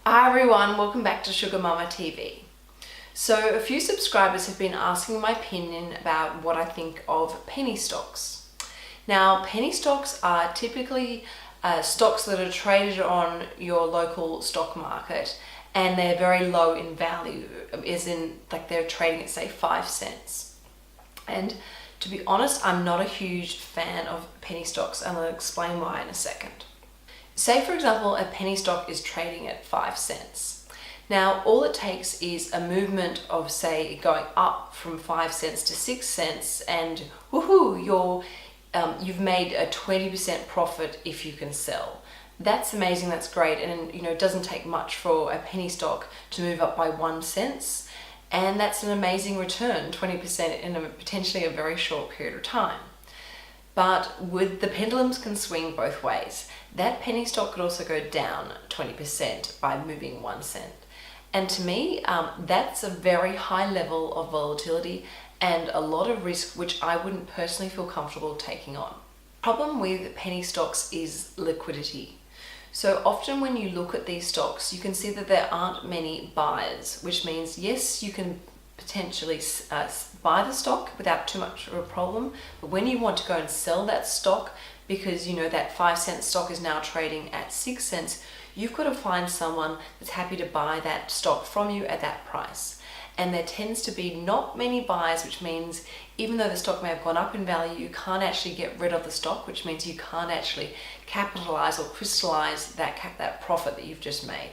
Hi everyone, welcome back to Sugar Mama TV. So a few subscribers have been asking my opinion about what I think of penny stocks. Now, penny stocks are typically stocks that are traded on your local stock market, and they're very low in value, as in like they're trading at say 5 cents. And to be honest, I'm not a huge fan of penny stocks, and I'll explain why in a second. Say for example, a penny stock is trading at 5 cents. Now all it takes is a movement of say going up from 5 cents to 6 cents and woohoo, you've made a 20% profit if you can sell. That's amazing, that's great, and it doesn't take much for a penny stock to move up by 1 cent, and that's an amazing return, 20% in potentially a very short period of time. But the pendulums can swing both ways. That penny stock could also go down 20% by moving 1 cent. And to me, that's a very high level of volatility and a lot of risk which I wouldn't personally feel comfortable taking on. Problem with penny stocks is liquidity. So often when you look at these stocks, you can see that there aren't many buyers, which means yes, you can potentially buy the stock without too much of a problem, but when you want to go and sell that stock because that 5 cent stock is now trading at 6 cents, you've got to find someone that's happy to buy that stock from you at that price. And there tends to be not many buyers, which means even though the stock may have gone up in value, you can't actually get rid of the stock, which means you can't actually capitalize or crystallize that profit that you've just made.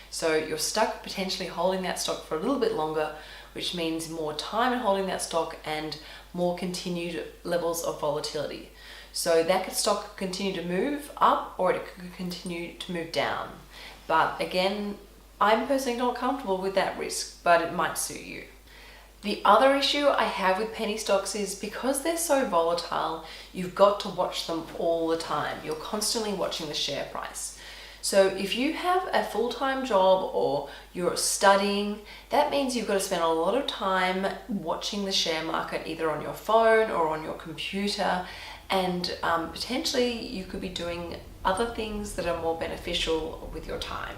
So you're stuck potentially holding that stock for a little bit longer, which means more time in holding that stock and more continued levels of volatility. So that stock could continue to move up or it could continue to move down. But again, I'm personally not comfortable with that risk, but it might suit you. The other issue I have with penny stocks is because they're so volatile, you've got to watch them all the time. You're constantly watching the share price. So if you have a full-time job or you're studying, that means you've got to spend a lot of time watching the share market either on your phone or on your computer, and potentially you could be doing other things that are more beneficial with your time.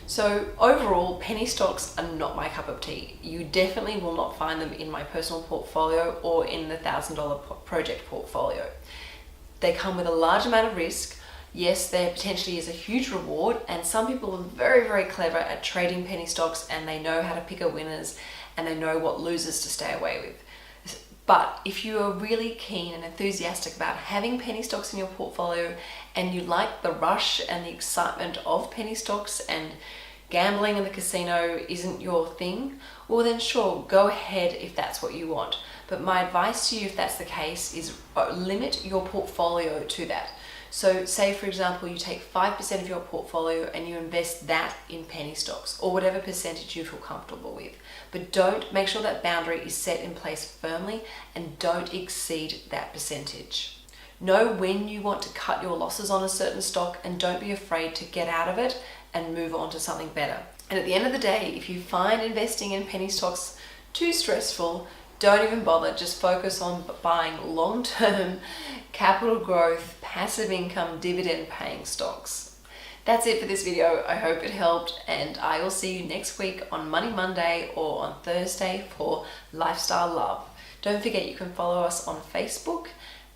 So overall, penny stocks are not my cup of tea. You definitely will not find them in my personal portfolio or in the $1,000 project portfolio. They come with a large amount of risk. Yes, there potentially is a huge reward, and some people are very, very clever at trading penny stocks, and they know how to pick a winners and they know what losers to stay away with. But if you are really keen and enthusiastic about having penny stocks in your portfolio and you like the rush and the excitement of penny stocks and gambling in the casino isn't your thing, well then sure, go ahead if that's what you want. But my advice to you if that's the case is limit your portfolio to that. So say for example, you take 5% of your portfolio and you invest that in penny stocks or whatever percentage you feel comfortable with. But make sure that boundary is set in place firmly and don't exceed that percentage. Know when you want to cut your losses on a certain stock and don't be afraid to get out of it and move on to something better. And at the end of the day, if you find investing in penny stocks too stressful, don't even bother, just focus on buying long-term capital growth, passive income, dividend paying stocks. That's it for this video. I hope it helped, and I will see you next week on Money Monday or on Thursday for Lifestyle Love. Don't forget you can follow us on Facebook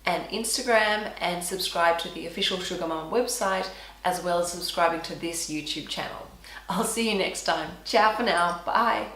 and Instagram and subscribe to the official Sugar Mum website as well as subscribing to this YouTube channel. I'll see you next time. Ciao for now. Bye.